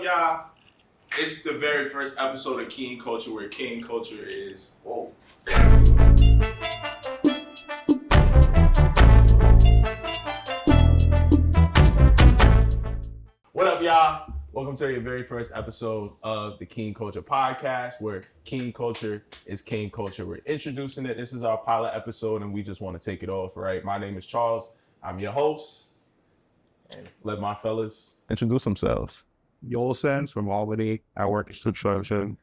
up, y'all? It's the very first episode of King Culture, where King Culture is. Whoa. What up, y'all? Welcome to your very first episode of the King Culture podcast, where King Culture is King Culture. We're introducing it. This is our pilot episode, and we just want to take it off, right? My name is Charles. I'm your host. And let my fellas introduce themselves. Yolsen from Albany. I work in construction.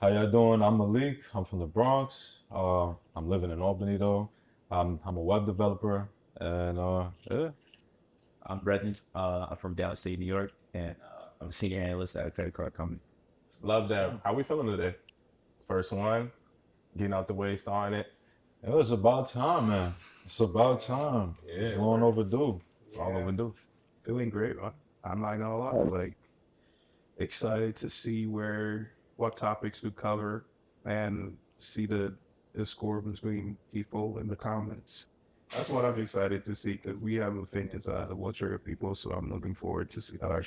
How y'all doing? I'm Malik. I'm from the Bronx. I'm living in Albany though. I'm a web developer, and yeah. I'm Brendan. I'm from downstate New York, and I'm a senior analyst at a credit card company. Love that. How we feeling today? First one, getting out the way, starting it. It was about time, man. It's about time. Yeah, It's long overdue. All overdue. Feeling great. I'm not gonna lie. Like excited to see what topics we cover and see the score between people in the comments. That's what I'm excited to see because we have a thing inside of what trigger people. So I'm looking forward to see that.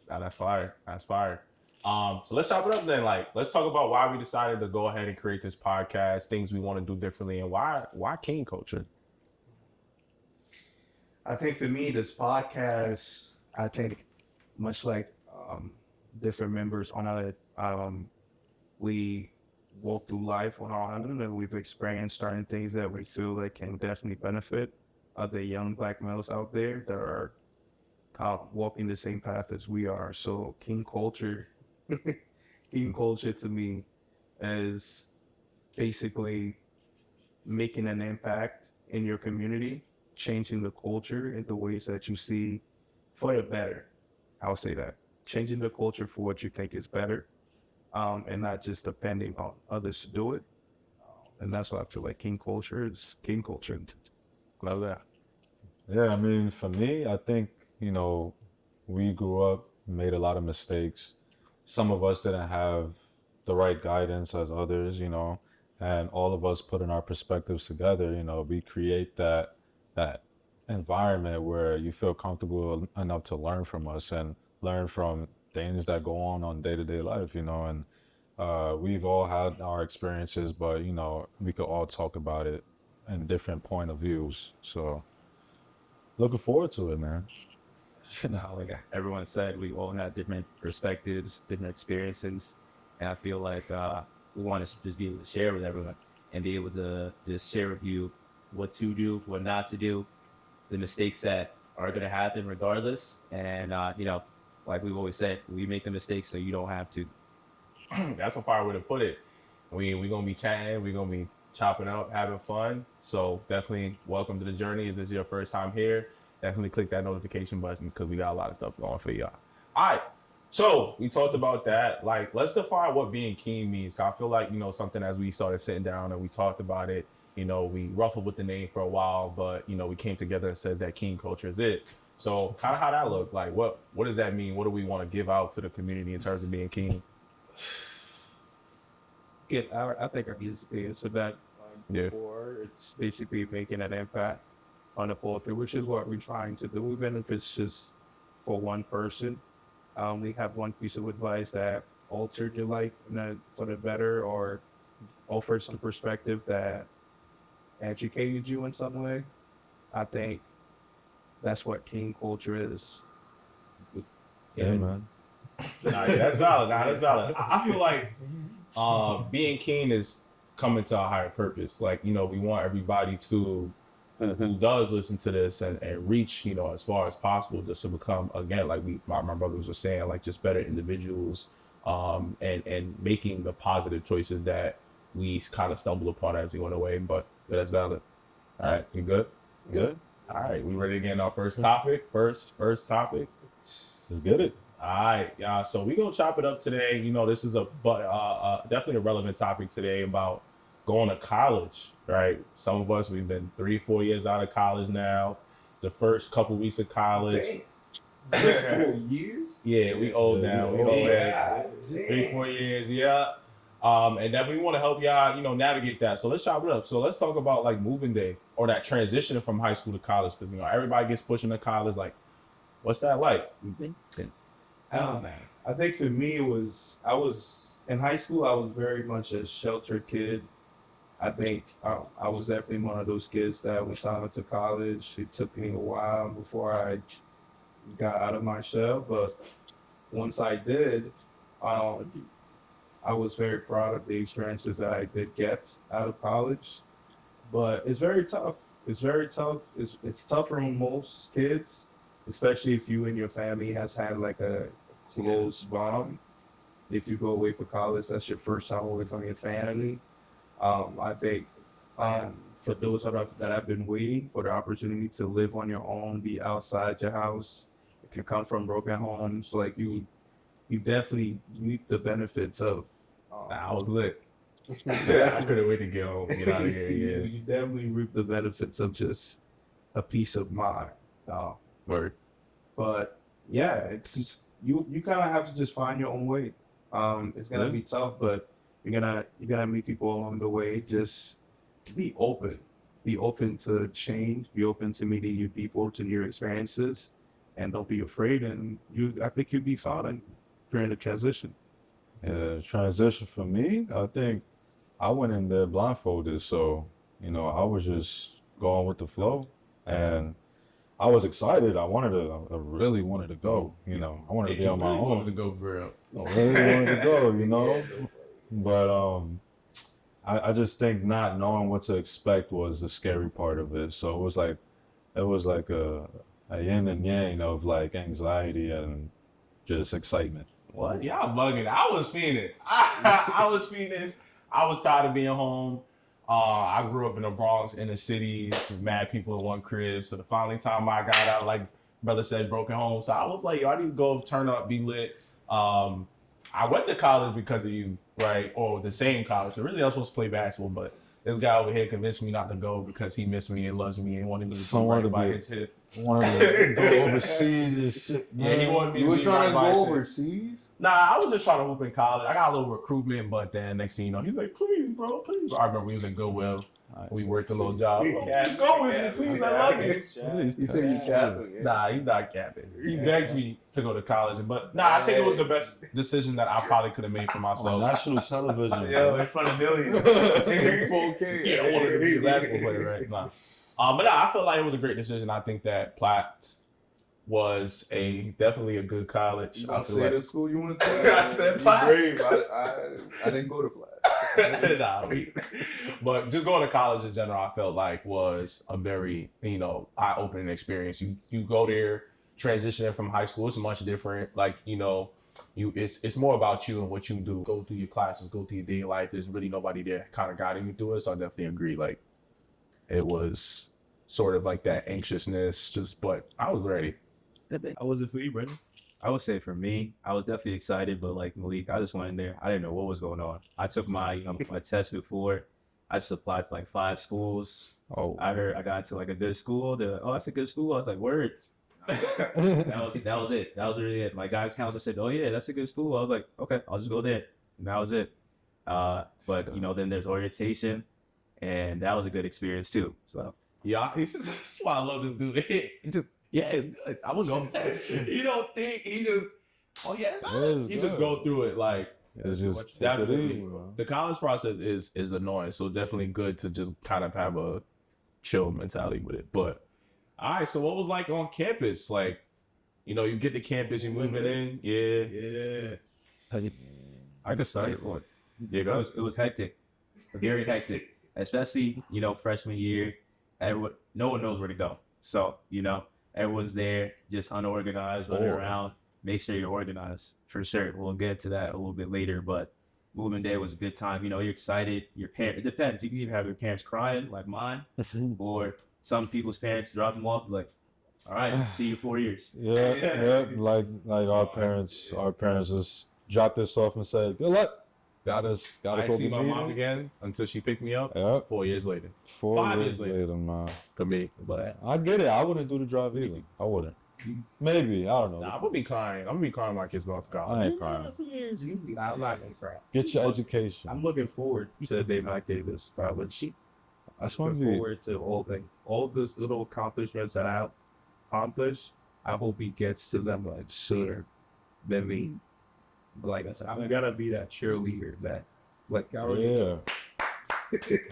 That's fire. That's fire. So let's chop it up then. Like, let's talk about why we decided to go ahead and create this podcast, things we want to do differently, and why King Culture. I think for me, this podcast, I think much like different members on it, we walk through life on our own and we've experienced certain things that we feel like can definitely benefit other young Black males out there that are walking the same path as we are. So King Culture, King Culture to me is basically making an impact in your community, changing the culture in the ways that you see for the better. I'll say that. Changing the culture for what you think is better, and not just depending on others to do it. And that's why I feel like King Culture is King Culture. Love that. Yeah, I mean, for me, I think, we grew up, made a lot of mistakes. Some of us didn't have the right guidance as others, and all of us putting our perspectives together, we create that environment where you feel comfortable enough to learn from us and learn from things that go on day-to-day life, and we've all had our experiences, but we could all talk about it in different point of views. So looking forward to it, man. Like everyone said, we all have different perspectives, different experiences, and I feel like we want to just be able to share with everyone and be able to just share with you what to do, what not to do, the mistakes that are going to happen regardless. And, like we've always said, we make the mistakes so you don't have to. That's a fire way to put it. We're going to be chatting. We're going to be chopping up, having fun. So definitely welcome to the journey. If this is your first time here, definitely click that notification button because we got a lot of stuff going for y'all. All right. So we talked about that. Like, let's define what being king means. I feel like, something as we started sitting down and we talked about it, we ruffled with the name for a while, but, we came together and said that King Culture is it. So kind of how that look like, what does that mean? What do we want to give out to the community in terms of being king? I think our music is so that before it's basically making an impact on the culture, which is what we're trying to do. Even if it's just for one person, we have one piece of advice that altered your life for the better or offered some perspective that educated you in some way. I think that's what King Culture is. Yeah, man. That's valid. That's valid. I feel like being king is coming to a higher purpose. Like, we want everybody to who does listen to this and reach, as far as possible, just to become, again, like my brothers were saying, like just better individuals, and making the positive choices that we kind of stumble upon as we went away. But that's valid. All right, you good? Good. All right, we ready to get in our first topic? First topic. Let's get it. All right, y'all. So we're gonna chop it up today. This is definitely a relevant topic today about going to college, right? Some of us, we've been 3-4 years out of college now. The first couple weeks of college. Damn. 4 years? Yeah, we old now. We old. 3-4 years, yeah. And then we want to help y'all, navigate that. So let's chop it up. So let's talk about like moving day or that transition from high school to college. Because, everybody gets pushed into college. Like, what's that like? I think for me I was in high school. I was very much a sheltered kid. I think I was definitely one of those kids that was signed to college. It took me a while before I got out of my shell, but once I did, I was very proud of the experiences that I did get out of college. But it's very tough. It's very tough. It's tougher on most kids, especially if you and your family has had like a close bond. If you go away for college, that's your first time away from your family. I think for those that have been waiting for the opportunity to live on your own, be outside your house, if you come from broken homes, like you definitely reap the benefits of. I was lit. I couldn't wait to get home, get out of here. Yeah. You definitely reap the benefits of just a peace of mind. Word. But yeah, it's you kind of have to just find your own way. It's gonna be tough, but you're gonna meet people along the way. Just be open to change, be open to meeting new people, to new experiences, and don't be afraid. And I think you'll be fine during the transition. Yeah, transition for me, I think I went in there blindfolded, so I was just going with the flow, and I was excited. I really wanted to go. I wanted to be on my I wanted to own. go for real. I really wanted to go. But I just think not knowing what to expect was the scary part of it. So it was like a yin and yang of like anxiety and just excitement. What? Y'all bugging. I was fiending. I was fiending. I was tired of being home. I grew up in the Bronx, in the city, with mad people in one crib. So the finally time I got out, like brother said, broken home. So I was like, yo, I need to go turn up, be lit. I went to college because of you, right? Or the same college. Originally, I was supposed to play basketball, but this guy over here convinced me not to go because he missed me and loves me and wanted me to be right by his hip. Wanted to go overseas and shit. Yeah, he wanted me You to was be right trying to by go his hip. overseas? Nah, I was just trying to hoop in college. I got a little recruitment, but then next thing you know, he's like, please, bro, please. I remember we was in Goodwill. We worked a little job. Just go with me, please. I love you. You said you capping. Yeah. Nah, he's not capping. He begged me to go to college. But nah, I think it was the best decision that I probably could have made for On myself. national television. Yo, in front of millions. Full K. Yeah, I wanted to be a basketball player, right? Nah. But nah, I feel like it was a great decision. I think that Platt was definitely a good college. You I gonna feel say like the school you went to? I said You Platt. brave. I didn't go to Platt. But just going to college in general, I felt like was a very, eye-opening experience. You go there, transitioning from high school, it's much different. Like, it's more about you and what you do. Go through your classes, go through your daily life. There's really nobody there kind of guiding you through it. So I definitely agree. Like, it was sort of like that anxiousness, but I was ready. How was it for you, Brendan? I would say for me, I was definitely excited, but like Malik, I just went in there. I didn't know what was going on. I took my my test before. I just applied to like 5 schools. Oh, I got into like a good school. That's a good school. I was like, word. that was it. That was really it. My guidance counselor said, oh yeah, that's a good school. I was like, okay, I'll just go there. And that was it. But then there's orientation, and that was a good experience too. So Yeah, that's why I love this dude. He just, yeah, it's good. I was going to you don't think he just, oh yeah, It's he just good. go through it like, it's just That take it really- easy, man. the college process is annoying, so definitely good to just kind of have a chill mentality with it. But all right, so what was like on campus? Like, you get to campus, you moving in, yeah. I could start it. Yeah, go. It was hectic, very hectic, especially freshman year. No one knows where to go, so everyone's there, just unorganized, running around. Make sure you're organized for sure. We'll get to that a little bit later, but moving day was a good time. You're excited. Your parents, it depends. You can either have your parents crying like mine, or some people's parents drop them off like, all right, see you 4 years. Yeah, like our parents just dropped this off and said, "Good luck." Got us I what didn't we see my mom needed. again until she picked me up Yeah, 4 years later 4 5 years years later. later, man. for me. But I get it. I wouldn't do the drive either. I wouldn't. Maybe, I don't know. I'm gonna be crying. I'm gonna be crying when my kids go off to college. I ain't crying. I'm not gonna cry. Get your education. I'm looking forward to the day my kid is probably. I just want Looking to be. forward to all those little accomplishments that I've accomplished. I hope he gets to them like sooner than me. But like I said, I gotta be that cheerleader that, like, I already Yeah.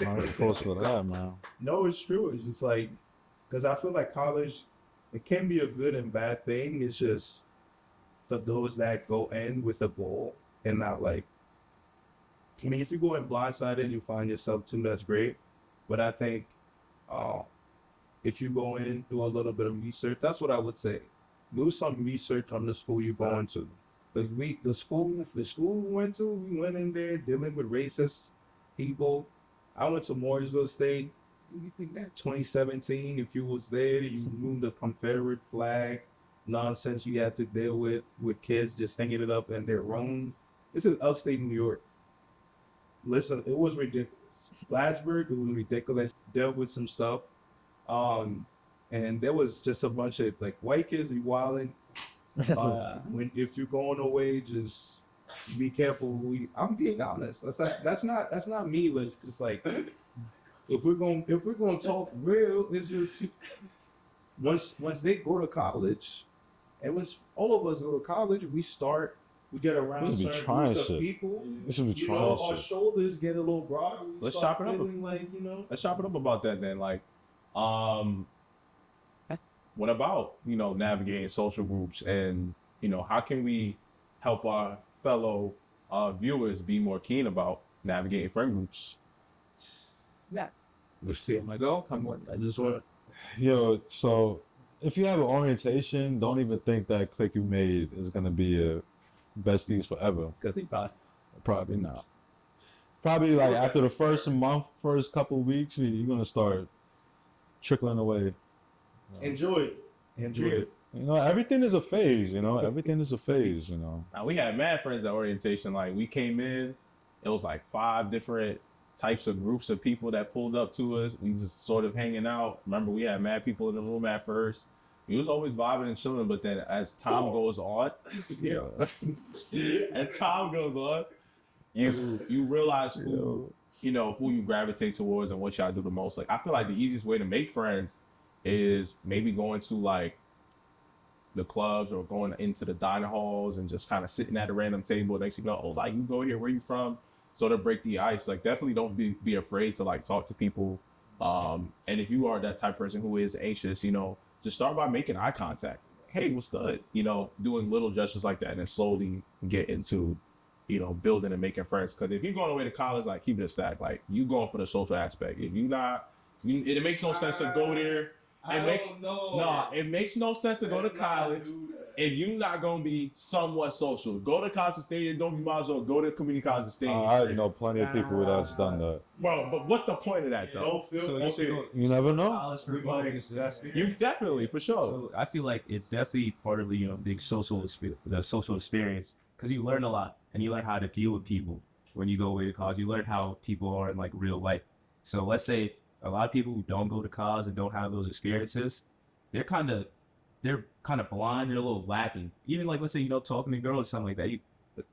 I'm close for that, man. No, it's true. It's just like, because I feel like college, it can be a good and bad thing. It's just for those that go in with a goal and not like, I mean, if you go in blindsided and you find yourself too, that's great. But I think if you go in, do a little bit of research, that's what I would say. Do some research on the school you're going to. The school we went to, we went in there dealing with racist people. I went to Mooresville State. You think that 2017, if you was there, you knew the Confederate flag nonsense you had to deal with kids just hanging it up in their room. This is upstate New York. Listen, it was ridiculous. Plattsburgh, it was ridiculous. Dealt with some stuff. And there was just a bunch of like white kids be wilding. If you're going away, just be careful. I'm being honest. That's not me. It's just like if we're gonna talk real, it's just once they go to college, and once all of us go to college, we get around This should be certain trying groups of shit. people. This should be You know, trying our shit. shoulders get a little broad. We Let's start chop it up. feeling like, you know. Let's chop it up about that then. Like, what about, navigating social groups and, how can we help our fellow viewers be more keen about navigating friend groups? Let's see. I'm like, oh, come on. I just want. Yo, so if you have an orientation, don't even think that clique you made is gonna be a besties forever. Because he passed. Probably not. Probably like after the first month, first couple of weeks, you're gonna start trickling away. Enjoy it. Enjoy it. Everything is a phase. Everything is a phase. Now, we had mad friends at orientation. Like, we came in, it was like 5 different types of groups of people that pulled up to us. We just sort of hanging out. Remember, we had mad people in the room at first. We was always vibing and chilling, but then as time goes on, as time goes on, you realize who you gravitate towards and what y'all do the most. Like, I feel like the easiest way to make friends is maybe going to like the clubs or going into the dining halls and just kind of sitting at a random table. Next thing you know, oh, like, you go here, where you from? Sort of break the ice. Like, definitely don't be afraid to like talk to people. And if you are that type of person who is anxious, just start by making eye contact. Hey, what's good? Doing little gestures like that and then slowly get into, building and making friends. Because if you're going away to college, like, keep it a stack. Like, you going for the social aspect. If you not, it makes no sense to go there. It makes no sense to go to college if you're not gonna be somewhat social. Go to college stadium, don't be might as well go to community college stadium. I know plenty of people that's done that. Bro, but what's the point of that though? You never know. College for You definitely, for sure. So I feel like it's definitely part of the big the social experience, because you learn a lot and you learn how to deal with people when you go away to college. You learn how people are in like real life. So let's say a lot of people who don't go to college and don't have those experiences, they're kind of blind. They're a little lacking. Even like, let's say, talking to girls or something like that.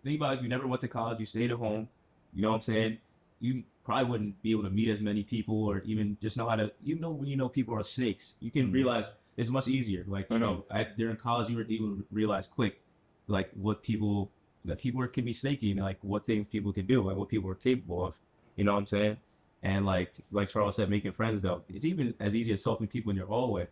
Think about it, if you never went to college, you stayed at home, you know what I'm saying? You probably wouldn't be able to meet as many people or even just know how to, when people are snakes, you can realize it's much easier. Like, during college, you were able to realize quick, like what people can be snaky and like what things people can do, like what people are capable of. You know what I'm saying? And like Charles said, making friends though, it's even as easy as talking to people in your hallway.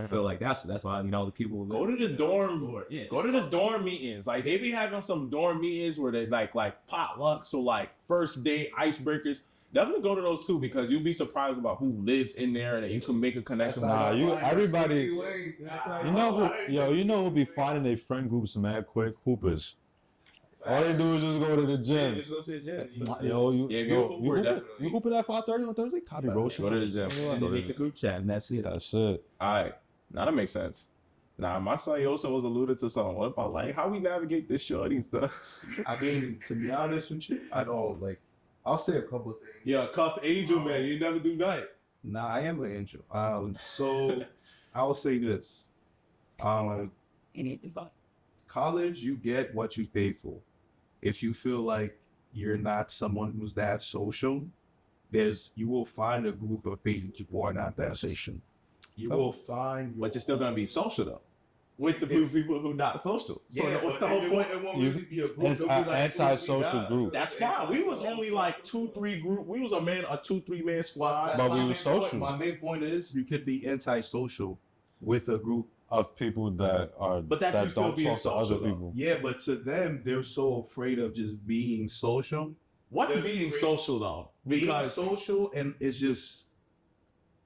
So like that's why the people Go to the dorm. Yeah, Go to the dorm meetings. Like, they be having some dorm meetings where they like potlucks or like first day icebreakers. Definitely go to those too, because you'll be surprised about who lives in there and you can make a connection. Everybody. Who'll be finding their friend groups mad quick? Hoopers. All they do is just go to the gym. Just go to the gym. You hooping at 5:30 on Thursday? Copy, bro. Go to the gym. and they make the group chat, and that's it. That's it. All right. Now that makes sense. Now, my son also was alluded to something. What about like how we navigate this shorty stuff? I mean, to be honest with you, I don't like. I'll say a couple of things. Yeah, cuff angel, man. You never do that. Nah, I am an angel. So I'll say this. College, you get what you pay for. If you feel like you're not someone who's that social, you will find a group of people who are not that social. You will find. But you're still gonna be social though. with the people who not social. So what's the whole point? It won't You- really be a group. it's It'll be an like antisocial 2 or 3 guys. group. That's fine. We was only like 2-3 group. We was a 2-3 man squad. But we my were main social. point. My main point is you could be antisocial with a group. Of people that are But that's you that still don't being talk to other social, though. people. Yeah, but to them, they're so afraid of just being social. What's Just being free- social though? Being Because social and it's just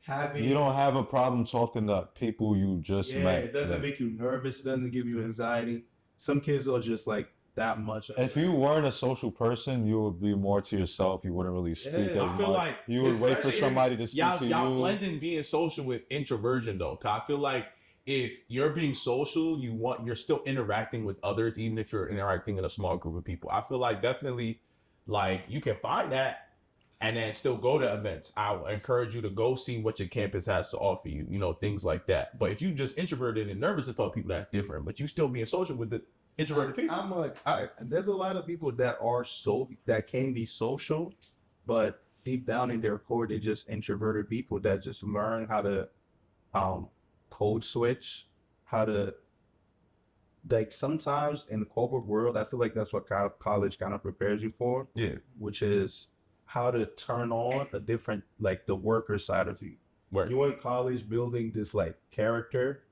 having. You don't have a problem talking to people you just Yeah, met. it doesn't make you nervous. It doesn't give you anxiety. Some kids are just like that much. If you weren't a social person, you would be more to yourself. You wouldn't really speak as Yeah, I feel much. like You would wait for especially somebody to speak y'all to y'all you. blending being social with introversion though. 'Cause I feel like if you're being social, you're still interacting with others, even if you're interacting in a small group of people. I feel like definitely like you can find that and then still go to events. I would encourage you to go see what your campus has to offer you, things like that. But if you just introverted and nervous to talk to people, that's different. But you still being social with the introverted people. I'm like, there's a lot of people that are that can be social, but deep down in their core, they're just introverted people that just learn how to code switch, how to like sometimes in the corporate world, I feel like that's what college kind of prepares you for. Yeah. Which is how to turn on a different like the worker side of you. Right. You in college building this like character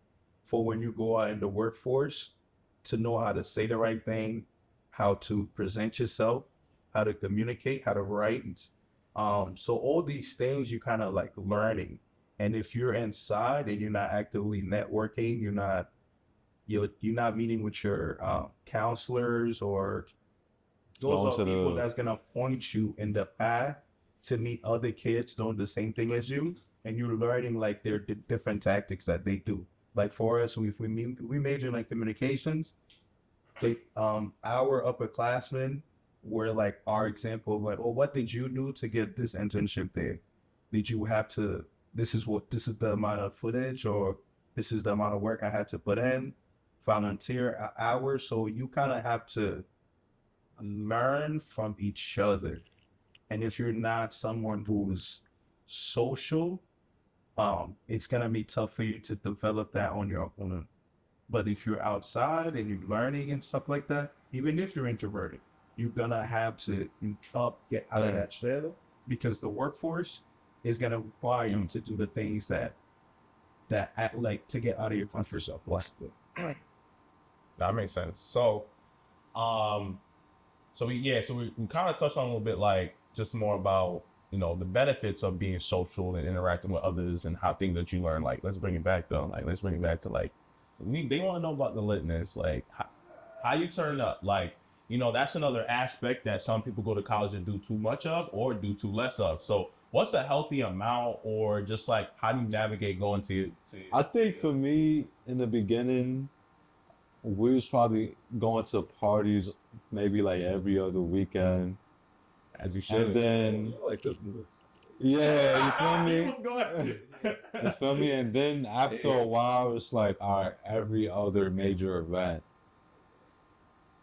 for when you go out in the workforce to know how to say the right thing, how to present yourself, how to communicate, how to write. So all these things you kind of like learning. And if you're inside and you're not actively networking, you're not meeting with your counselors or those Going are to people the- that's gonna point you in the path to meet other kids doing the same thing as you, and you're learning like their different tactics that they do. Like for us, we major in like communications. Our upperclassmen were like our example of like, oh, what did you do to get this internship there? Did you have to? This is the amount of footage, or this is the amount of work I had to put in, volunteer hours. So you kind of have to learn from each other. And if you're not someone who's social, it's gonna be tough for you to develop that on your own. But if you're outside and you're learning and stuff like that, even if you're introverted, you're gonna have to get out of that shell because the workforce is gonna require you to do the things that like to get out of your comfort zone. That makes sense. So, we kind of touched on a little bit like just more about the benefits of being social and interacting with others and how things that you learn. Like, let's bring it back though. Like, let's bring it back to like they want to know about the litness, like how you turn up. Like, that's another aspect that some people go to college and do too much of or do too less of. So, what's a healthy amount, or just like how do you navigate going to? I think for me, in the beginning, we was probably going to parties maybe like every other weekend. As you should. And then, Like this. yeah, you feel me? What's going You feel me? And then after a while, it's like, all right, every other major event.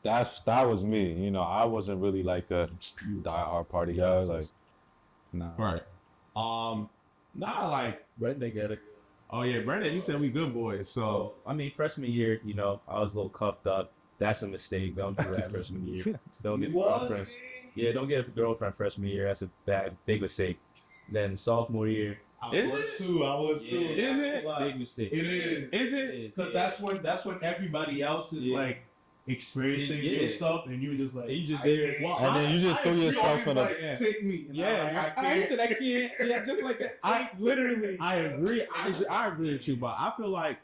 That was me. I wasn't really like a diehard party guy. Like, nah. Right. Nah, like Brendan get it. oh yeah, Brandon, he said we good boys. So I mean, freshman year, I was a little cuffed up. That's a mistake. Don't do that freshman year. Don't get a girlfriend. Yeah, don't get a girlfriend freshman year. That's a big mistake. Then sophomore year, I was too. Is it? big mistake. It is. Is it? Because that's when everybody else is Yeah. like experiencing Yeah. good stuff, and you just like And you just I there. can't. Well, And then you just threw You yourself always in a. like, take me. And I'm like, I can't. said I can't. Yeah, just like that. I literally, I agree. I agree with you, but I feel like,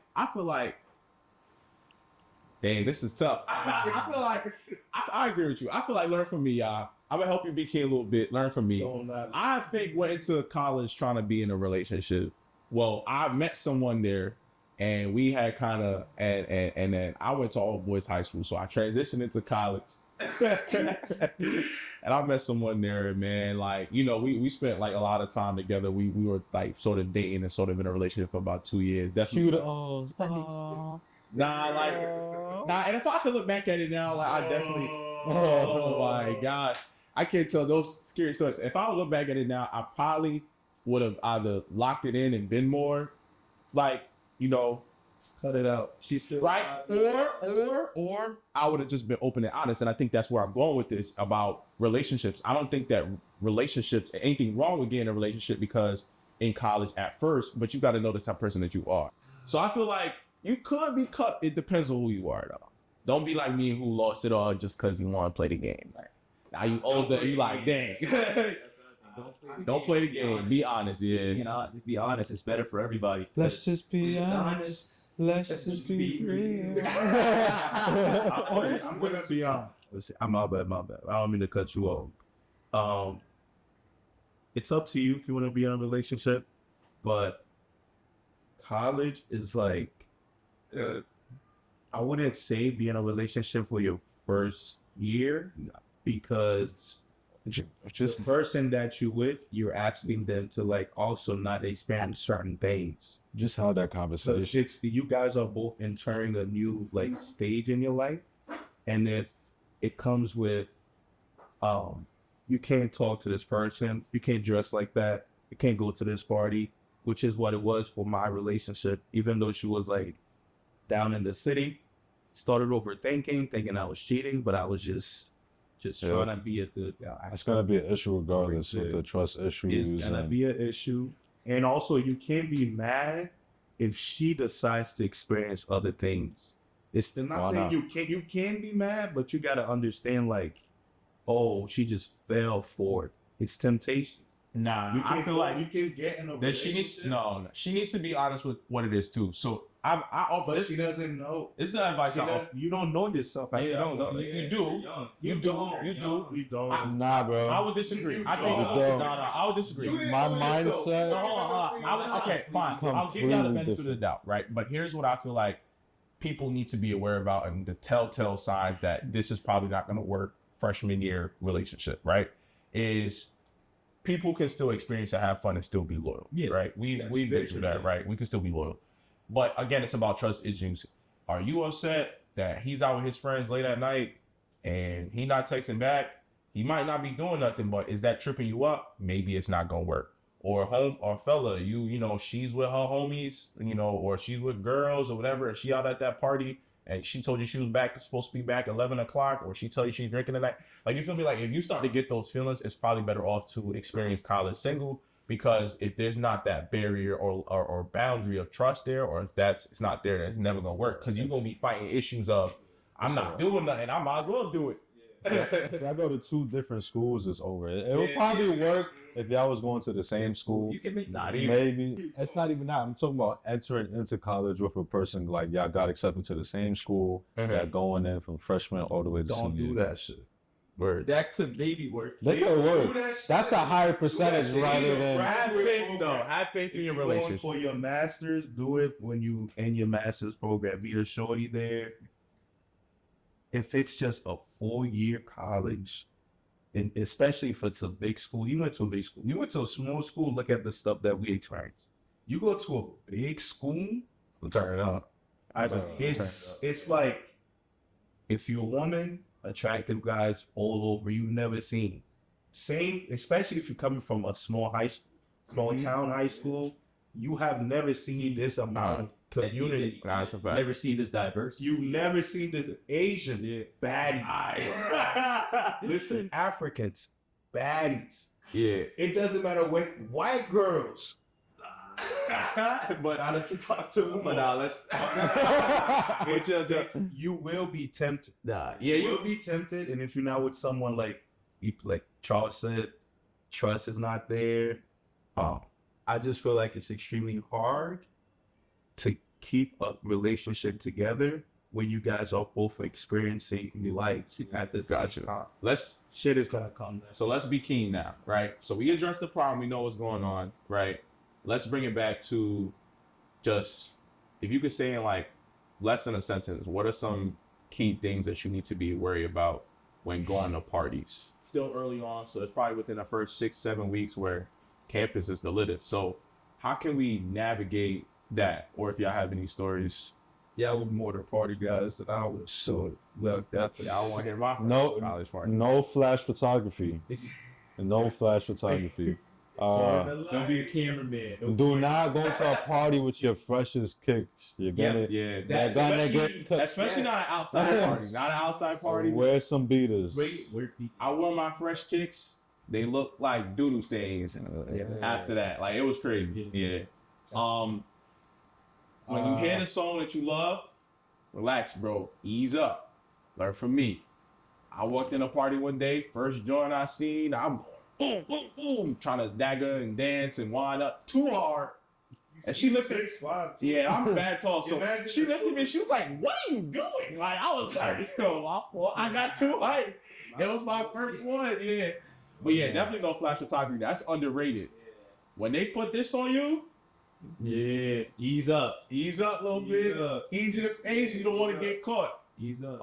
dang, this is tough. I feel like, I agree with you. I feel like learn from me, y'all. I'm gonna help you be king a little bit. Learn from me. Don't lie. I think went into college trying to be in a relationship. Well, I met someone there, and we had kind of, and then I went to all boys high school, so I transitioned into college. And I met someone there, man. Like, we spent like a lot of time together. We were like sort of dating and sort of in a relationship for about 2 years. Definitely. Nah, and if I could look back at it now, like I definitely. Oh my gosh, I can't tell those scary stories. If I would look back at it now, I probably would have either locked it in and been more, like, Cut it out. She's still Right? Or I would have just been open and honest. And I think that's where I'm going with this about relationships. I don't think that relationships, anything wrong with getting in a relationship because in college at first, but you got to know the type of person that you are. So I feel like you could be cut. It depends on who you are, though. Don't be like me who lost it all just because you want to play the game. Like, now you older, you like, dang. Don't play the game. Be honest, yeah. You know, to be honest, it's better for everybody. Let's just be honest. Let's just be real. I'm gonna be honest. I'm my bad. I don't mean to cut you off. It's up to you if you want to be in a relationship, but college is like, I wouldn't say be in a relationship for your first year because just the person that you with, you're asking them to like also not experience certain things. Just have that So conversation. it's you guys are both entering a new like stage in your life, and if it comes with, you can't talk to this person, you can't dress like that, you can't go to this party, which is what it was for my relationship. Even though she was like down in the city, started overthinking, thinking I was cheating, but I was just trying to be a good guy. It's gonna be an issue regardless with the trust issues. It's gonna and- be an issue. And also, you can't be mad if she decides to experience other things. It's still not Why saying not? you can be mad, but you gotta understand like, oh, she just fell for it. It's temptation. Nah, You I can feel like you can get in a that she needs she needs to be honest with what it is too. So I offer but this. she doesn't know. This is not advice. See, I offer. you don't know yourself. You don't know. You do. You do. You do. You don't. Nah, bro. I would disagree. I think You no, don't. I would disagree. My mindset. No, hold on. Okay, fine. I'll give y'all the Completely benefit of the different. doubt, right? But here's what I feel like people need to be aware about and the telltale signs that this is probably not going to work freshman year relationship, right? Is people can still experience and have fun and still be loyal, right? We've been through that, right? We can still be loyal. But again, it's about trust issues. Are you upset that he's out with his friends late at night and he not texting back? He might not be doing nothing, but is that tripping you up? Maybe it's not gonna work. Or fella, you know, she's with her homies, you know, or she's with girls or whatever, and she out at that party and she told you she was supposed to be back 11 o'clock, or she tell you she's drinking tonight. Like, you feel me? Like, if you start to get those feelings, it's probably better off to experience college single, because if there's not that barrier or boundary of trust there, or if it's not there, it's never gonna work, because you're gonna be fighting issues of, I'm not doing nothing, I might as well do it. If I go to two different schools, it's over. It would probably work if y'all was going to the same school. You can make Not even. Maybe it's not even that. I'm talking about entering into college with a person like y'all got accepted to the same school. That going in from freshman all the way to Don't senior. do that shit. Word. that could maybe work. They could work. That's a higher percentage rather than. Have faith, though. Have faith in your Going relationship. for your master's, do it when you in your master's program. Be a shorty there. If it's just a 4-year college, and especially if it's a big school, you went to a big school. You went to a small school. Look at the stuff that we experienced. You go to a big school, Turn it up. it's like if you're a woman, attractive guys all over you've never seen. Same, especially if you're coming from a small town high school, you have never seen this amount of community. Nah, it's a fact. Never seen this diverse. You've never seen this Asian baddies. Listen, Africans, baddies. Yeah. It doesn't matter what white girls. But I don't talk to them. let's. You will be tempted. Yeah, You will be tempted, and if you're not with someone like Charles said, trust is not there. I just feel like it's extremely hard to keep a relationship together when you guys are both experiencing new life at the same time. Let's Shit is gonna come. So let's be keen now, right? So we address the problem. We know what's going on, right? Let's bring it back to just, if you could say in like less than a sentence, what are some key things that you need to be worried about when going to parties? Still early on, so it's probably within the first 6-7 weeks where campus is the littest. So how can we navigate that? Or if y'all have any stories, Yeah, I was more the party guys than I was. So, well, that's y'all want to hear my No, college party. no flash photography. No flash photography. Don't be a cameraman. Don't Do be- not go to a party with your freshest kicks. You're gonna Yeah, That's gonna get cooked. especially not an outside Yes. party. Not an outside party. wear some beaters. I wore my fresh kicks. They looked like doodle stains after that. Like, it was crazy. Yeah. When you hear the song that you love, relax, bro. Ease up. Learn from me. I walked in a party one day, first joint I seen, I'm boom, boom, boom, trying to dagger and dance and wind up too hard. And she looked at 6'5". Yeah, I'm bad tall. So Imagine she if- looked at me. She was like, "What are you doing?" Like, I was like, "Yo, I got too hype." It was my first one. Yeah, but yeah, definitely don't flash photography. That's underrated. When they put this on you, Yeah, ease up. ease up a little bit. Ease your face. You don't want to get caught. Ease up.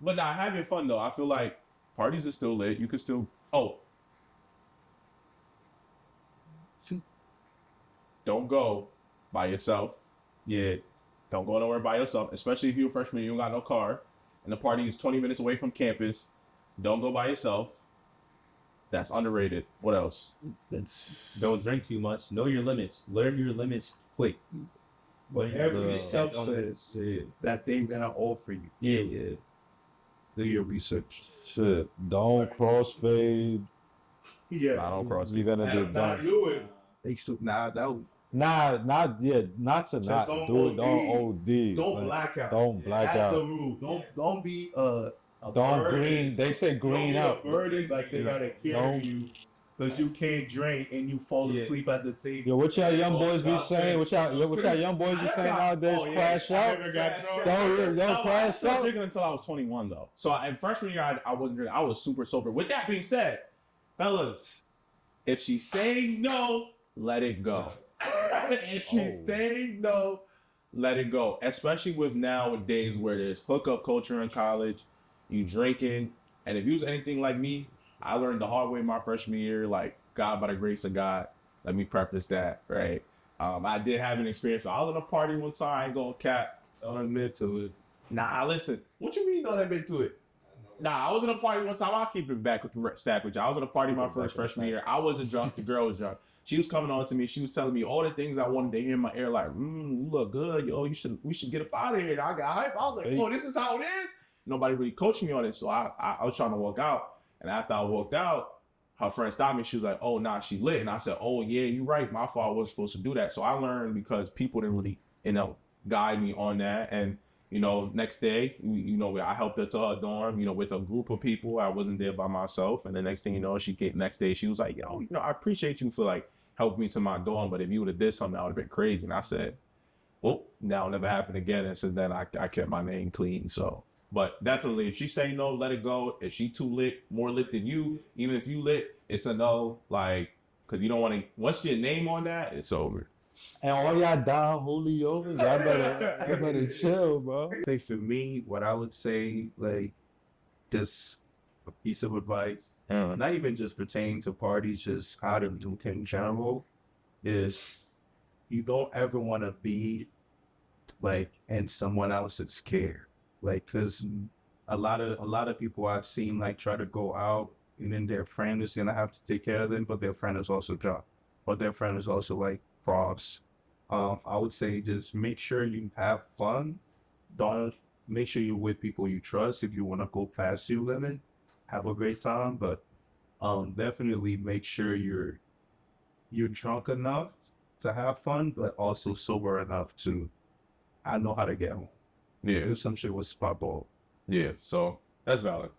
But nah, having fun though. I feel like parties are still lit. You can still. Oh. Don't go by yourself. Yeah. Don't go nowhere by yourself, especially if you're a freshman and you don't got no car and the party is 20 minutes away from campus. Don't go by yourself. That's underrated. What else? Don't drink too much. Know your limits. Learn your limits quick. But every Yeah. substance that they're gonna offer you, Yeah. do your research. Shit. Don't crossfade. Yeah. Nah, don't cross me. You're gonna do Not that. do it. They still nah, that would, Not not to Just not don't do it. Don't OD. OD. Don't but black out. Don't black That's out. the rule. Don't be a Don't burden. green. They say green Don't up. be a burden like they gotta carry Don't- you because you can't drink and you fall Yeah. asleep at the table. Yo, what y'all young boys be Nonsense. saying? What y'all young boys be saying nowadays? Crash I out. never got drunk. Don't I crash stopped out. drinking until I was 21 though. So in freshman year, I wasn't drinking. I was super sober. With that being said, fellas, if she say no, let it go. If she say no, let it go. Especially with nowadays where there's hookup culture in college, you drinking, and if you was anything like me, I learned the hard way my freshman year. Like, God, by the grace of God, let me preface that, right? I did have an experience. I was in a party one time. I ain't gonna cap. Don't admit to it. Nah, listen. What you mean don't admit to it? Nah, I was in a party one time. I'll keep it back with the stack with you. I was in a party my first freshman year. I wasn't drunk. The girl was drunk. She was coming on to me. She was telling me all the things I wanted to hear in my ear, like, you look good, yo. We should get up out of here. I got hype. I was like, oh, this is how it is. Nobody really coached me on it, so I was trying to walk out. And after I walked out, her friend stopped me. She was like, oh, nah, she lit. And I said, oh, yeah, you're right. My fault. I wasn't supposed to do that. So I learned because people didn't really, guide me on that. And, next day, I helped her to her dorm, with a group of people. I wasn't there by myself. And the next thing you know, next day, she was like, yo, I appreciate you for, helping me to my dorm. But if you would have did something, that would have been crazy. And I said, well, that'll never happen again. And since then, I kept my name clean. So, but definitely, if she say no, let it go. If she too lit, more lit than you, even if you lit, it's a no. Because you don't want to, once your name on that, it's over. And all y'all down Julio's, y'all better chill, bro. I think for me, what I would say, just a piece of advice, not even just pertaining to parties, just how to do in general, is you don't ever want to be in someone else's care. Because a lot of people I've seen try to go out and then their friend is gonna have to take care of them, but their friend is also drunk, or their friend is also cross. I would say just make sure you have fun. Don't make sure you're with people you trust. If you want to go past your limit, have a great time, but definitely make sure you're drunk enough to have fun, but also sober enough to I know how to get home. Yeah. Do some shit with spot ball. Yeah, so that's valid.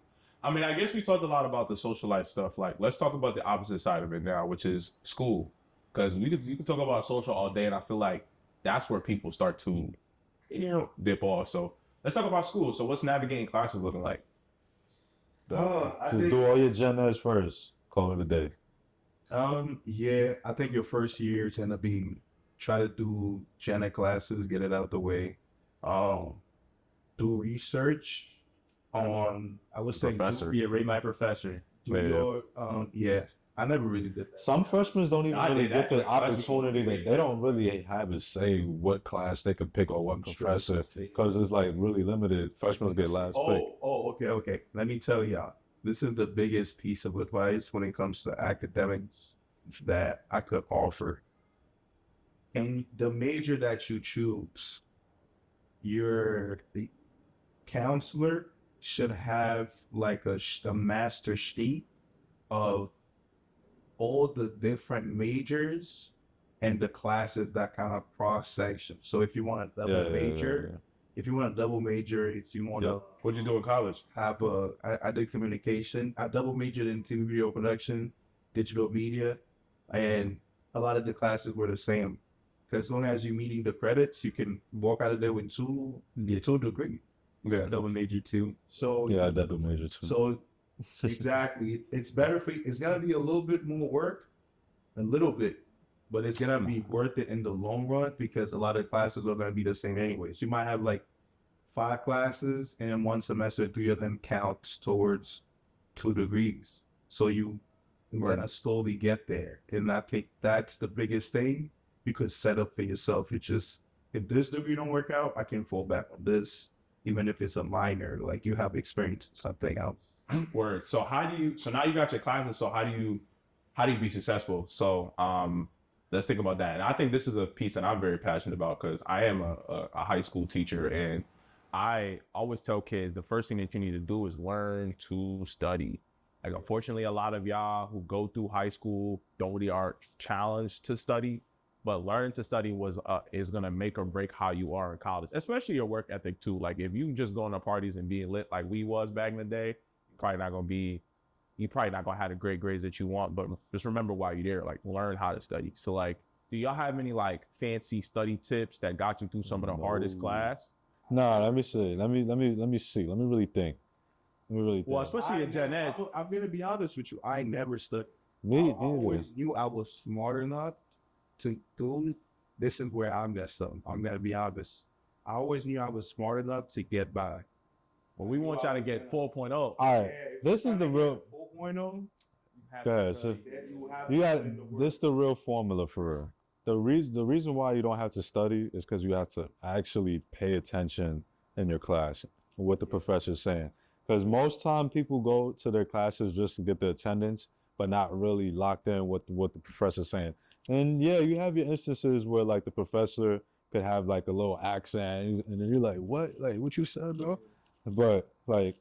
I mean, I guess we talked a lot about the social life stuff. Let's talk about the opposite side of it now, which is school. Because you can talk about social all day, and I feel like that's where people start to, dip off. So let's talk about school. So what's navigating classes looking like? I Just think, do all your gen eds first. Call it a day. Yeah, I think your first year is gonna be try to do gen ed classes, get it out the way. Do research on I would say Professor. Yeah, rate my professor. do your I never really did that. Some freshmen don't even I really did that. get the That's opportunity. cool. They don't really have a say what class they could pick or what professor, because it's really limited. Freshmen get last pick. Okay. Let me tell y'all. This is the biggest piece of advice when it comes to academics. that I could offer. And the major that you choose, the counselor should have like a master sheet of all the different majors and the classes that kind of cross section. So if you want a double major, if you want a double major, if you want to What'd you do in college? have I did communication. I double majored in TV video production, digital media, and a lot of the classes were the same. Because as long as you're meeting the credits, you can walk out of there with two degrees. Yeah, double major too. So Yeah, I double major too. So exactly, it's better for you. It's gonna be a little bit more work, a little bit, but it's gonna be worth it in the long run because a lot of classes are gonna be the same anyways. You might have like 5 classes, and in one semester, 3 of them counts towards 2 degrees. So you're gonna slowly get there, and I think that's the biggest thing you could set up for yourself. You just, if this degree don't work out, I can fall back on this, even if it's a minor. Like you have experience in something else. Word. So now you got your classes. So how do you be successful? So let's think about that. And I think this is a piece that I'm very passionate about because I am a high school teacher, and I always tell kids the first thing that you need to do is learn to study. Like, unfortunately, a lot of y'all who go through high school don't really are challenged to study, but learning to study is gonna make or break how you are in college, especially your work ethic too. Like if you just going to parties and being lit like we was back in the day, you're probably not gonna have the great grades that you want. But just remember why you're there. Like learn how to study. So like, do y'all have any like fancy study tips that got you through some of the hardest class? Nah, let me see. Let me see. Let me really think. Well, especially in Gen Ed. I'm gonna be honest with you. I never studied. Me I neither. always knew I was smart enough to do it. This is where I messed up. I'm gonna be honest. I always knew I was smart enough to get by. Well, we want y'all to get 4.0. All right, this is the real. 4.0. Go ahead. So you got this. The real formula for real. The reason why you don't have to study is because you have to actually pay attention in your class, what the professor's saying. Because most time people go to their classes just to get the attendance, but not really locked in what the professor's saying. And yeah, you have your instances where like the professor could have like a little accent, and then you're like, what? Like what you said, bro? But like,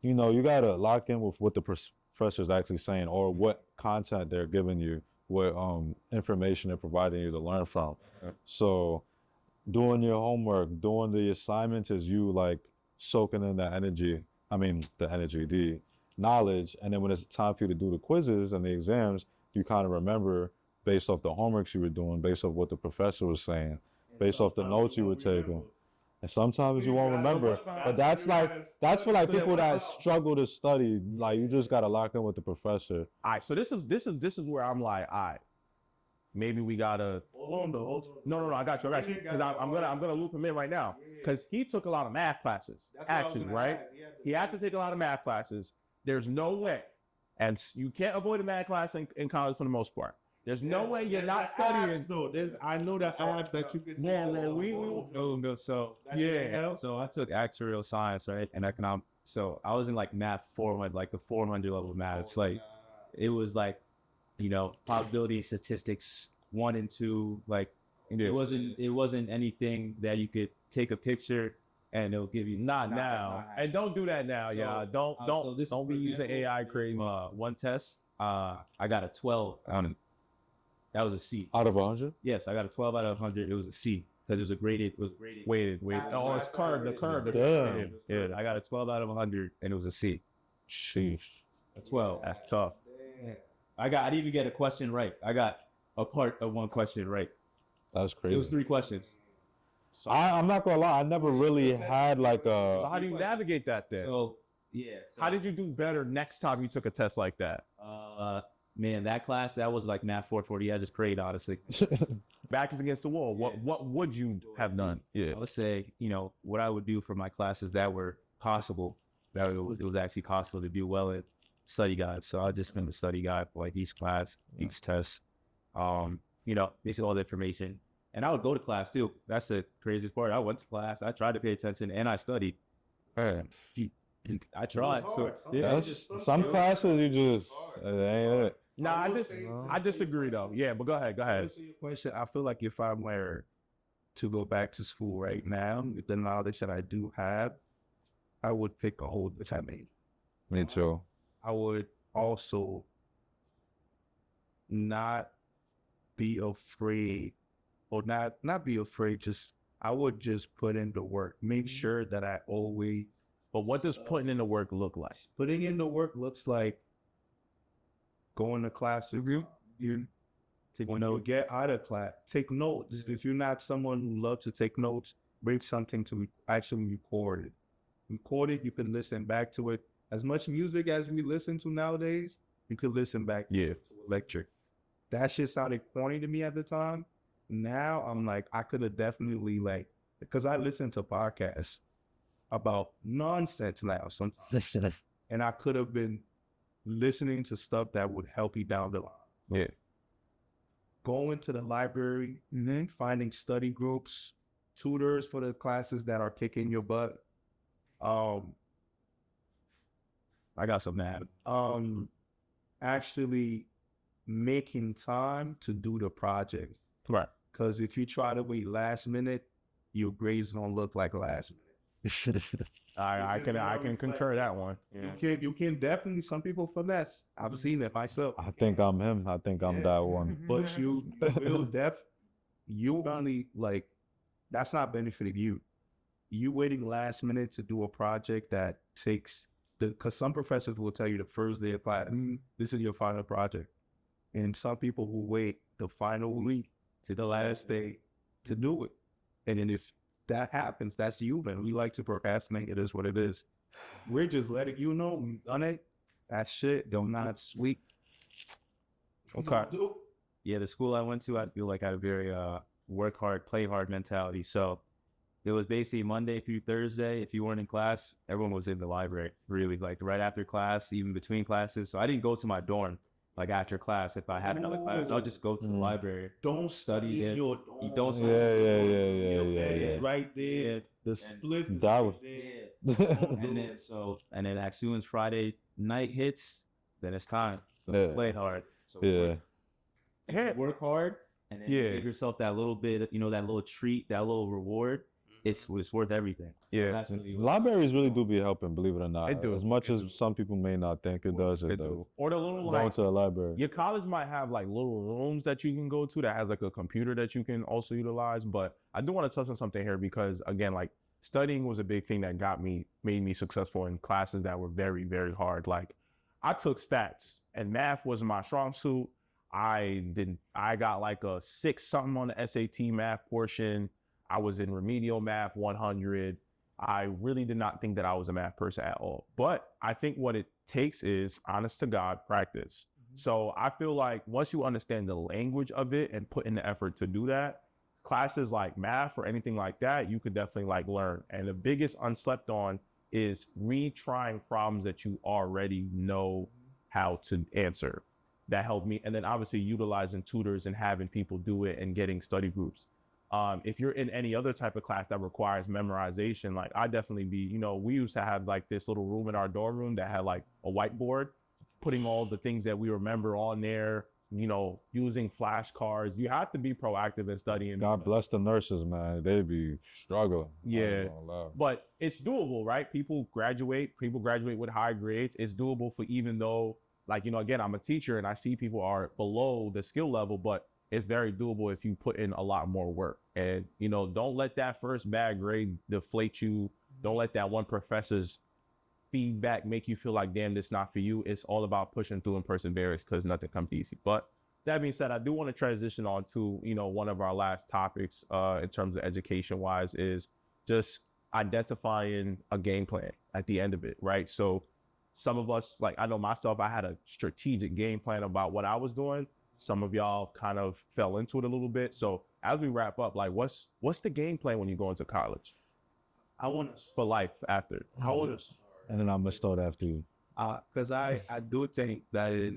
you know, you gotta lock in with what the professor's actually saying or what content they're giving you, what information they're providing you to learn from. So doing your homework, doing the assignments is you like soaking in the knowledge, and then when it's time for you to do the quizzes and the exams, you kind of remember based off the homeworks you were doing, based off what the professor was saying, based off the notes you were taking. And sometimes you won't remember, but that's for like people that struggle to study. Like you just gotta lock in with the professor. All right, so this is where I'm like, all right, maybe we gotta. Hold on, though. No, I got you, because I'm gonna loop him in right now, because he took a lot of math classes, actually, right? He had to take a lot of math classes. There's no way, and you can't avoid a math class in college for the most part. There's no way you're not studying. I know that's apps that you can. So I took actuarial science, right, and economics. So I was in like math 400, like the 400 level math. It's like, it was like, you know, probability, statistics 1 and 2. Like it wasn't anything that you could take a picture and it'll give you. Not now, and don't do that now, y'all. Don't be using AI crazy. One test, I got a 12 on it. That was a C. Out of 100? Yes, I got a 12 out of 100. It was a C because it was graded. Weighted. Oh, it's curved. The curve. Damn. Yeah, I got a 12 out of 100 and it was a C. Sheesh. A 12. That's tough. I didn't even get a question right. I got a part of one question right. That's crazy. It was 3 questions. So I'm not gonna lie, I never really had like So a. how do you navigate that then? So yeah. How did you do better next time you took a test like that? Man, that class, that was like math 440. I just prayed, honestly. Back is against the wall. What would you have done? Yeah. I would say, you know, what I would do for my classes that were possible, that it was actually possible to do well at study guide. So I just spent the study guide for like each class, each test, you know, basically all the information. And I would go to class too. That's the craziest part. I went to class, I tried to pay attention, and I studied. I tried. So yeah. Some classes you just, it ain't it. No, I disagree though. Yeah, but go ahead. To answer your question, I feel like if I were to go back to school right now, with the knowledge that I do have, I would pick a whole different major. Me too. I would also not be afraid, or not be afraid. Just I would just put in the work. Make sure that I always But what does putting in the work look like? putting in the work looks like going to class. If you when you get out of class, take notes. If you're not someone who loves to take notes, bring something to actually record it. Record it. You can listen back to it. As much music as we listen to nowadays, you could listen back Yeah. to electric. That shit sounded corny to me at the time. Now I'm like, I could have definitely because I listen to podcasts about nonsense now sometimes, and I could have been listening to stuff that would help you down the line. Yeah. Going to the library, finding study groups, tutors for the classes that are kicking your butt. I got some mad. Actually making time to do the project. Right. Because if you try to wait last minute, your grades don't look like last minute. I can concur that one. Yeah. You can definitely, some people finesse. I've seen it myself. I think I'm him. I think I'm that one. But you will you only that's not benefiting you. You waiting last minute to do a project that takes because some professors will tell you the first day of class, this is your final project. And some people will wait the final week to the last day to do it. And then if that happens, that's human. We like to procrastinate. It is what it is. We're just letting you know we've done it. That shit, do not sweet. Okay. Yeah, the school I went to, I feel like I had a very work hard, play hard mentality. So it was basically Monday through Thursday. If you weren't in class, everyone was in the library, really, like right after class, even between classes. So I didn't go to my dorm like after class. If I had another class, I'll just go to the library. Don't Study study it. your You don't study. Yeah. right there. Yeah. The split That was- And then as soon as Friday night hits, then it's time. So Yeah. play hard. So work hard, and then Yeah. give yourself that little bit, that little treat, that little reward. It's worth everything. So Yeah. that's really Libraries really do be helping, believe it or not. They do. As much as some people may not think it does, it does. Or the little Going like to the library. your college might have like little rooms that you can go to that has like a computer that you can also utilize. But I do want to touch on something here because again, like studying was a big thing that made me successful in classes that were very, very hard. Like I took stats and math was my strong suit. I got like a 6 something on the SAT math portion. I was in remedial math 100. I really did not think that I was a math person at all. But I think what it takes is, honest to God, practice. So I feel like once you understand the language of it and put in the effort to do that, classes like math or anything like that, you could definitely like learn. And the biggest unslept on is retrying problems that you already know how to answer. That helped me. And then obviously utilizing tutors and having people do it and getting study groups. If you're in any other type of class that requires memorization, like I definitely we used to have like this little room in our dorm room that had like a whiteboard, putting all the things that we remember on there, using flashcards. You have to be proactive in studying. God bless the nurses, man. They be struggling. Yeah. But it's doable, right? People graduate with high grades. It's doable for even though, like, again, I'm a teacher and I see people are below the skill level, but it's very doable if you put in a lot more work. And, don't let that first bad grade deflate you. Don't let that one professor's feedback make you feel like, damn, this not for you. It's all about pushing through and perseverance because nothing comes easy. But that being said, I do want to transition on to, one of our last topics in terms of education wise is just identifying a game plan at the end of it, right? So some of us, like I know myself, I had a strategic game plan about what I was doing. Some of y'all kind of fell into it a little bit. So as we wrap up, like what's the game plan when you go into college? I want to For life after. And then I'm gonna start after you. because I do think that is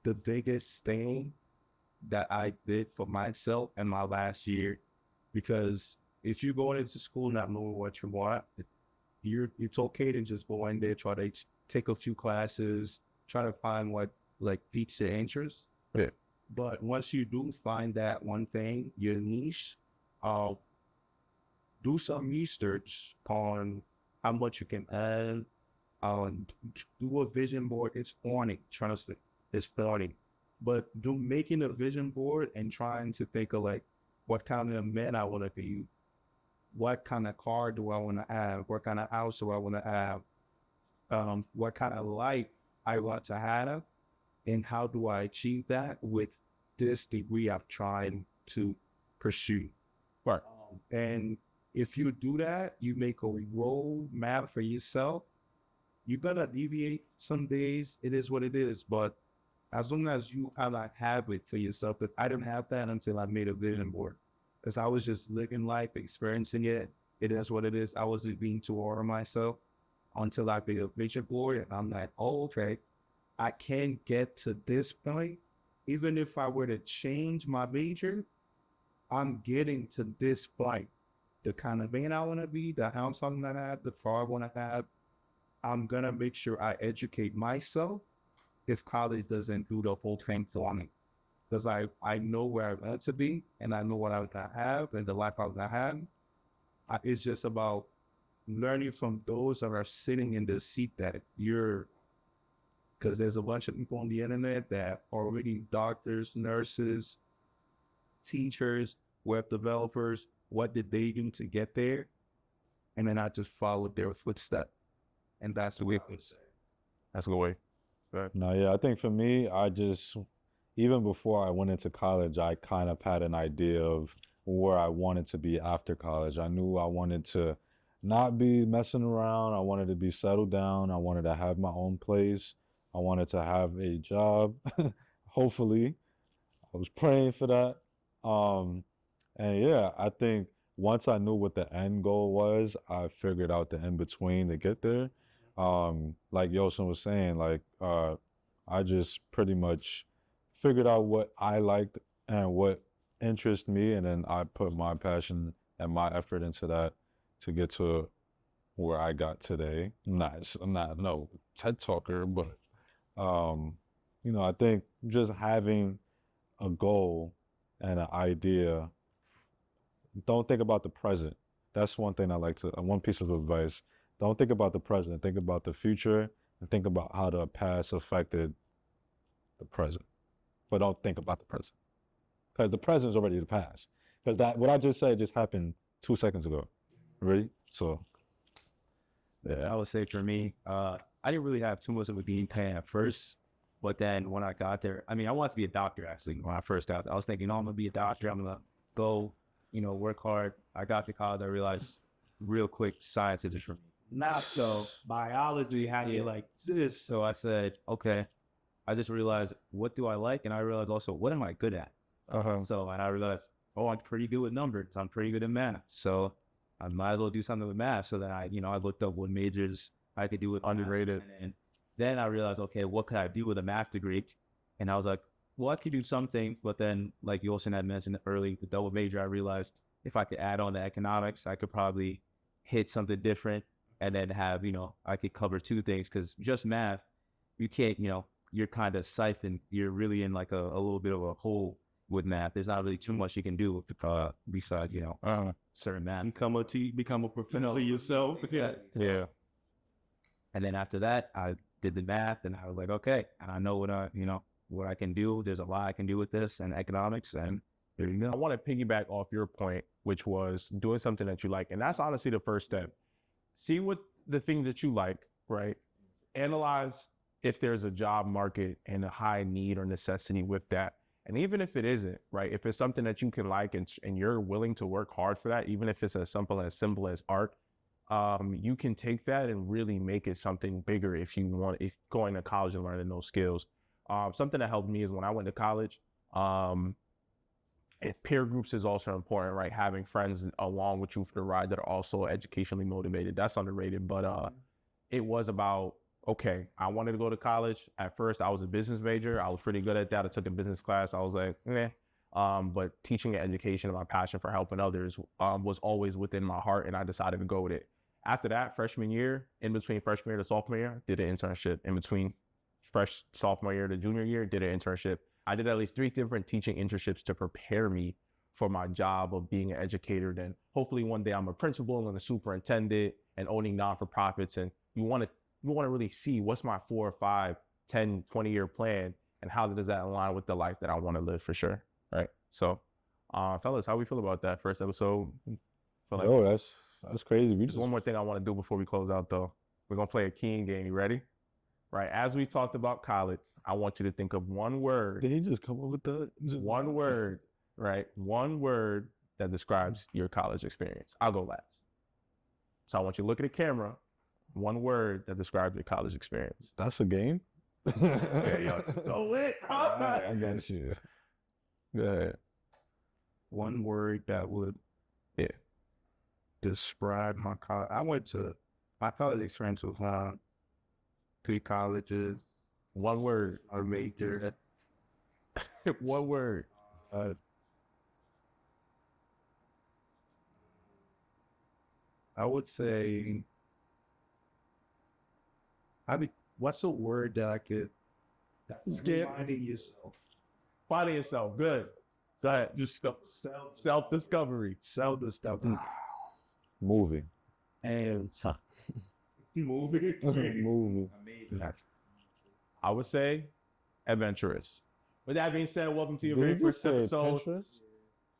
the biggest thing that I did for myself in my last year. Because if you're going into school not knowing what you want, it's okay to just go in there, try to take a few classes, try to find what like piques your interest. Yeah. But once you do find that one thing, your niche, do some research on how much you can earn. Do a vision board. It's on it. Trust it. It's starting. But do making a vision board and trying to think of like what kind of man I want to be, what kind of car do I want to have, what kind of house do I want to have, what kind of life I want to have, and how do I achieve that with this degree I'm trying to pursue. Right. And if you do that, you make a roadmap for yourself. You better deviate some days. It is what it is. But as long as you kind of have it for yourself, but I didn't have that until I made a vision board. Because I was just living life, experiencing it. It is what it is. I wasn't being too hard on myself until I made a vision board. And I'm like, oh, okay, I can get to this point. Even if I were to change my major, I'm getting to this point. The kind of man I want to be, the house I'm going to have, the car I want to have, I'm going to make sure I educate myself if college doesn't do the whole thing for me. Because I know where I want to be and I know what I want to have and the life I want to have. It's just about learning from those that are sitting in the seat that you're, because there's a bunch of people on the internet that are already doctors, nurses, teachers, web developers. What did they do to get there? And then I just followed their footsteps. And that's the way it was. That's a good way. No, yeah, I think for me, even before I went into college, I kind of had an idea of where I wanted to be after college. I knew I wanted to not be messing around. I wanted to be settled down. I wanted to have my own place. I wanted to have a job, hopefully. I was praying for that. And yeah, I think once I knew what the end goal was, I figured out the in-between to get there. Like Yosin was saying, like, I just pretty much figured out what I liked and what interests me, and then I put my passion and my effort into that to get to where I got today. I'm not no TED talker, but I think just having a goal and an idea. Don't think about the present. That's one thing one piece of advice. Don't think about the present. Think about the future and think about how the past affected the present. But don't think about the present. Because the present is already the past. Because what I just said just happened 2 seconds ago. Really? So, yeah. I would say for me, I didn't really have too much of a game plan at first. But then when I got there, I wanted to be a doctor actually. When I first got there, I was thinking, I'm going to be a doctor. I'm going to go, work hard. I got to college. I realized real quick science is for me. Not so. Biology had you like this. So I said, okay. I just realized, what do I like? And I realized also, what am I good at? So and I realized, I'm pretty good with numbers. I'm pretty good at math. So I might as well do something with math. So then I looked up what majors I could do with Underrated. And then I realized, okay, what could I do with a math degree? And I was like, well, I could do something. But then, like Yosin had mentioned early, the double major, I realized if I could add on the economics, I could probably hit something different and then have, I could cover two things. Because just math, you can't, you're kind of siphoned. You're really in like a little bit of a hole with math. There's not really too much you can do besides, certain math. Become a professional yourself. Yeah. And then after that, I did the math and I was like, okay, and I know what I can do. There's a lot I can do with this and economics, and there you go. I want to piggyback off your point, which was doing something that you like. And that's honestly the first step. See what the things that you like, right? Analyze if there's a job market and a high need or necessity with that. And even if it isn't, right? If it's something that you can like and you're willing to work hard for that, even if it's as simple as art, you can take that and really make it something bigger if going to college and learning those skills. Something that helped me is when I went to college, peer groups is also important, right? Having friends along with you for the ride that are also educationally motivated. That's underrated, but it was about, okay, I wanted to go to college. At first, I was a business major. I was pretty good at that. I took a business class. I was like, but teaching and education and my passion for helping others was always within my heart, and I decided to go with it. After that, freshman year, in between freshman year to sophomore year, did an internship in between fresh sophomore year to junior year, did an internship. I did at least 3 different teaching internships to prepare me for my job of being an educator. Then hopefully one day I'm a principal and a superintendent and owning non-for-profits. And you want to really see what's my 4 or 5, 10, 20-year plan and how does that align with the life that I want to live for sure. Right. So, fellas, how we feel about that first episode? Feel like- Yo, that's crazy. We There's one more thing I want to do before we close out, though. We're going to play a Keen game. You ready? Right. As we talked about college, I want you to think of one word. Did he just come up with that? One word, right? One word that describes your college experience. I'll go last. So I want you to look at the camera. One word that describes your college experience. That's a game. Yeah, yo, go it. I got you. Go ahead. One word that would describe my college. My college experience was 3 colleges, One word. a major. One word. I would say, what's a word that I could Skip. finding yourself? Finding yourself. Good. Go ahead. Self-discovery. Sell the stuff. Moving. And Moving. Moving. I would say adventurous. With that being said, welcome to your Did very you first say episode. Pinterest?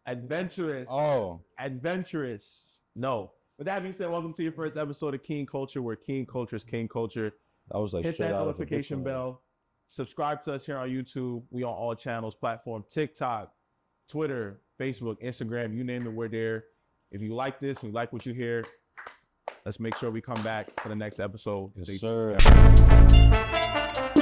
Adventurous. Oh, Adventurous. No. With that being said, welcome to your first episode of King Culture, where King Culture is King Culture. that was like Hit straight that out of a notification dictionary. bell. Subscribe to us here on YouTube. We on all channels, platform, TikTok, Twitter, Facebook, Instagram, you name it, we're there. If you like this and you like what you hear, let's make sure we come back for the next episode. Yes, Stay sir. tuned.